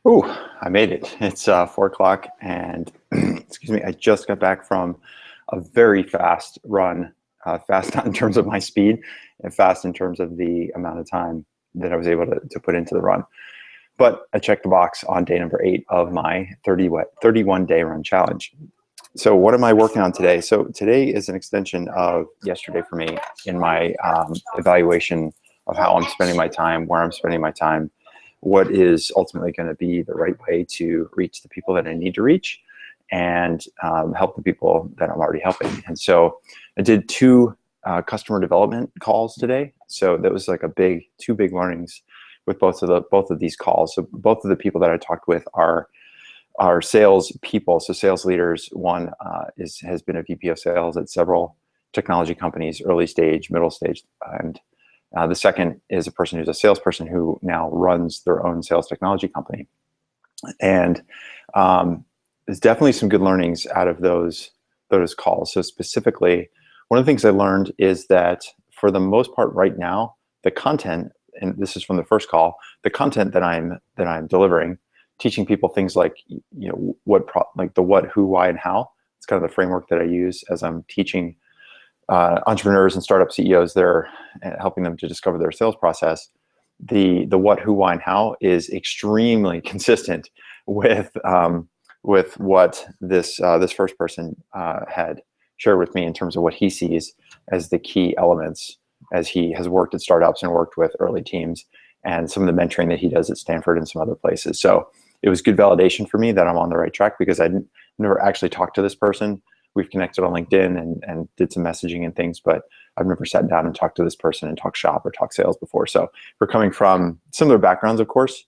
Ooh, I made it. It's 4 o'clock, and excuse me, I just got back from a very fast run. Fast not in terms of my speed, and fast in terms of the amount of time that I was able to put into the run. But I checked the box on day number 8 of my 31 day run challenge. So what am I working on today? So today is an extension of yesterday for me in my evaluation of how I'm spending my time, where I'm spending my time, what is ultimately going to be the right way to reach the people that I need to reach, and help the people that I'm already helping. And so I did 2 customer development calls today. So that was like two big learnings with both of these calls. So both of the people that I talked with are sales people, so sales leaders. One has been a VP of sales at several technology companies, early stage, middle stage, and the second is a person who's a salesperson who now runs their own sales technology company. And there's definitely some good learnings out of those calls. So specifically, one of the things I learned is that for the most part right now, the content, and this is from the first call, the content that I'm delivering, teaching people things like like the what, who, why, and how. It's kind of the framework that I use as I'm teaching entrepreneurs and startup CEOs there, helping them to discover their sales process. The what, who, why, and how is extremely consistent with what this first person had shared with me in terms of what he sees as the key elements, as he has worked at startups and worked with early teams, and some of the mentoring that he does at Stanford and some other places. So it was good validation for me that I'm on the right track, because I never actually talked to this person. We've connected on LinkedIn and did some messaging and things, but I've never sat down and talked to this person and talked shop or talked sales before. So we're coming from similar backgrounds, of course.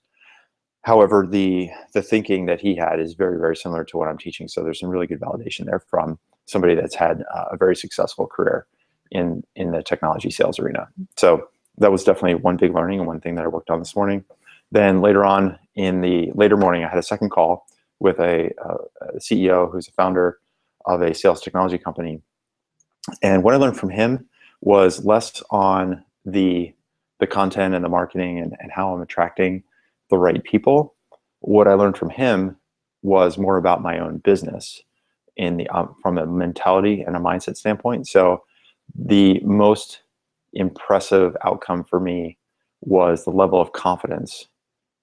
However, the thinking that he had is very, very similar to what I'm teaching. So there's some really good validation there from somebody that's had a very successful career in the technology sales arena. So that was definitely one big learning and one thing that I worked on this morning. Then later on in the later morning, I had a second call with a CEO who's a founder of a sales technology company. And what I learned from him was less on the content and the marketing and how I'm attracting the right people. What I learned from him was more about my own business from a mentality and a mindset standpoint. So the most impressive outcome for me was the level of confidence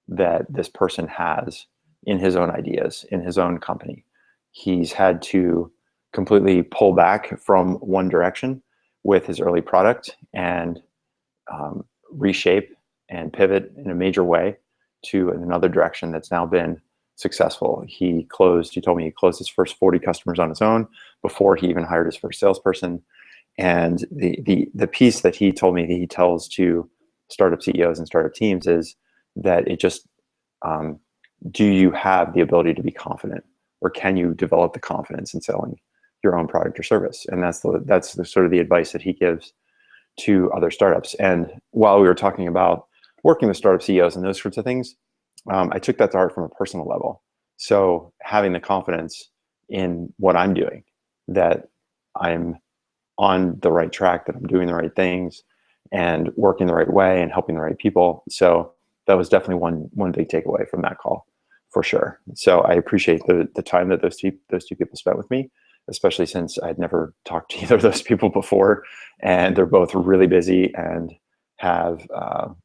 that this person has in his own ideas, in his own company. He's had to completely pull back from one direction with his early product and reshape and pivot in a major way to another direction that's now been successful. He told me he closed his first 40 customers on his own before he even hired his first salesperson. And the piece that he told me that he tells to startup CEOs and startup teams is that it just, do you have the ability to be confident, or can you develop the confidence in selling your own product or service? And that's the sort of the advice that he gives to other startups. And while we were talking about working with startup CEOs and those sorts of things, I took that to heart from a personal level. So having the confidence in what I'm doing, that I'm on the right track, that I'm doing the right things and working the right way and helping the right people. So that was definitely one big takeaway from that call, for sure. So I appreciate the time that those two people spent with me, especially since I'd never talked to either of those people before, and they're both really busy and have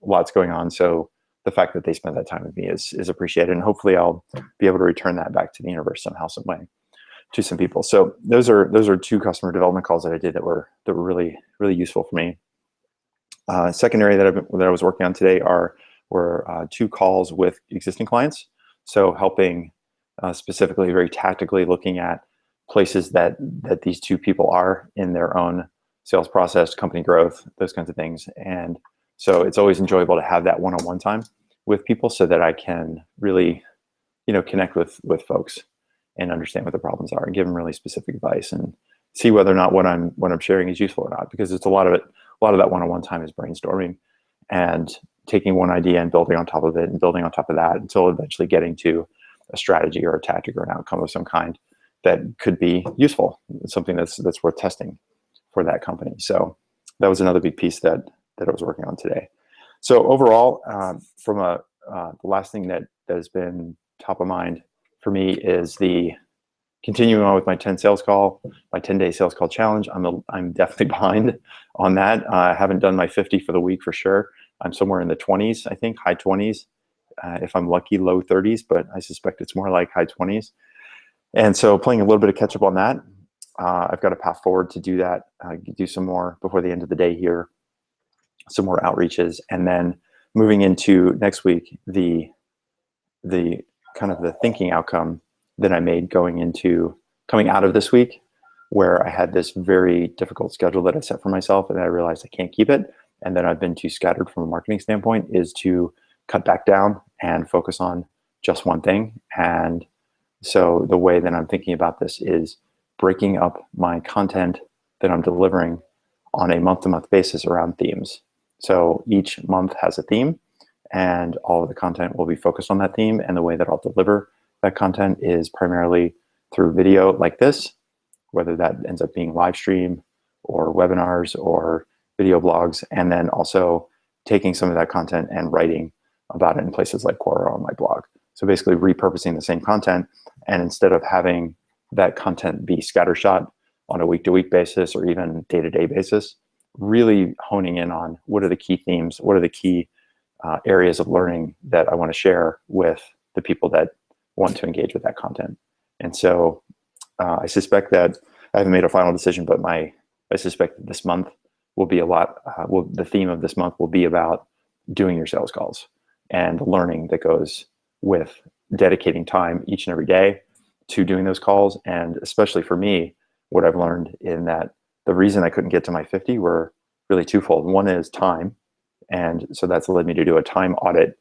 lots going on. So the fact that they spent that time with me is appreciated, and hopefully I'll be able to return that back to the universe somehow, some way, to some people. So those are 2 customer development calls that I did that were really, really useful for me. Second area that I was working on today were 2 calls with existing clients. So helping specifically, very tactically, looking at places that these 2 people are in their own sales process, company growth, those kinds of things. And so it's always enjoyable to have that one-on-one time with people, so that I can really, connect with folks and understand what the problems are and give them really specific advice and see whether or not what I'm sharing is useful or not. Because it's a lot of that one-on-one time is brainstorming and taking one idea and building on top of it and building on top of that until eventually getting to a strategy or a tactic or an outcome of some kind that could be useful, something that's worth testing for that company. So that was another big piece that I was working on today. So overall, from a the last thing that has been top of mind for me is the continuing on with my 10 sales call, my 10-day sales call challenge. I'm definitely behind on that. I haven't done my 50 for the week for sure. I'm somewhere in the 20s, I think, high 20s. If I'm lucky, low 30s, but I suspect it's more like high 20s. And so playing a little bit of catch up on that. I've got a path forward to do that, do some more before the end of the day here, some more outreaches, and then moving into next week, the kind of the thinking outcome that I made coming out of this week, where I had this very difficult schedule that I set for myself, and I realized I can't keep it, and then I've been too scattered from a marketing standpoint, is to cut back down and focus on just one thing. And so the way that I'm thinking about this is breaking up my content that I'm delivering on a month-to-month basis around themes. So each month has a theme, and all of the content will be focused on that theme. And the way that I'll deliver that content is primarily through video like this, whether that ends up being live stream or webinars or video blogs, and then also taking some of that content and writing about it in places like Quora on my blog. So basically repurposing the same content, and instead of having that content be scattershot on a week-to-week basis or even day-to-day basis, really honing in on what are the key themes, what are the key areas of learning that I want to share with the people that want to engage with that content. And so I suspect that I haven't made a final decision, but I suspect that this month will be the theme of this month will be about doing your sales calls and the learning that goes with dedicating time each and every day to doing those calls. And especially for me, what I've learned in that the reason I couldn't get to my 50 were really twofold. One is time. And so that's led me to do a time audit.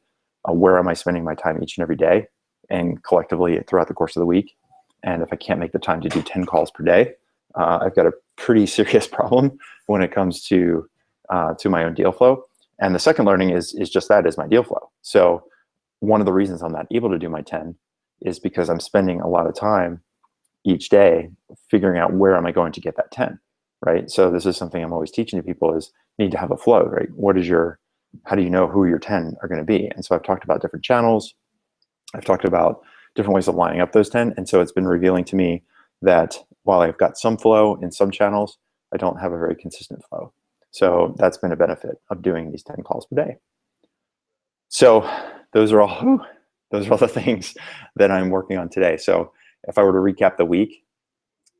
Where am I spending my time each and every day and collectively throughout the course of the week? And if I can't make the time to do 10 calls per day, I've got a pretty serious problem when it comes to my own deal flow. And the second learning is just that is my deal flow. So one of the reasons I'm not able to do my 10 is because I'm spending a lot of time each day figuring out where am I going to get that 10, right? So this is something I'm always teaching to people is need to have a flow, right? How do you know who your 10 are going to be? And so I've talked about different channels. I've talked about different ways of lining up those 10. And so it's been revealing to me that while I've got some flow in some channels, I don't have a very consistent flow. So that's been a benefit of doing these 10 calls per day. So those are all the things that I'm working on today. So if I were to recap the week,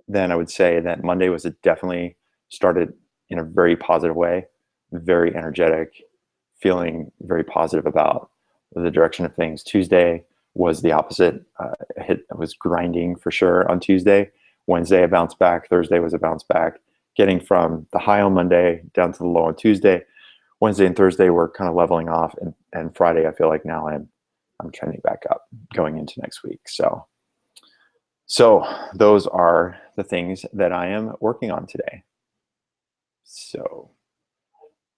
then I would say that Monday was definitely started in a very positive way, very energetic, feeling very positive about the direction of things. Tuesday was the opposite. I was grinding for sure on Tuesday. Wednesday, I bounced back. Thursday was a bounce back, getting from the high on Monday down to the low on Tuesday. Wednesday and Thursday were kind of leveling off, and Friday, I feel like now I'm trending back up going into next week. So those are the things that I am working on today. So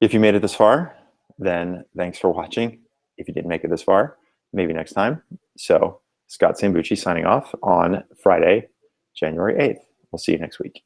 if you made it this far, then thanks for watching. If you didn't make it this far, maybe next time. So Scott Sambucci signing off on Friday, January 8th. We'll see you next week.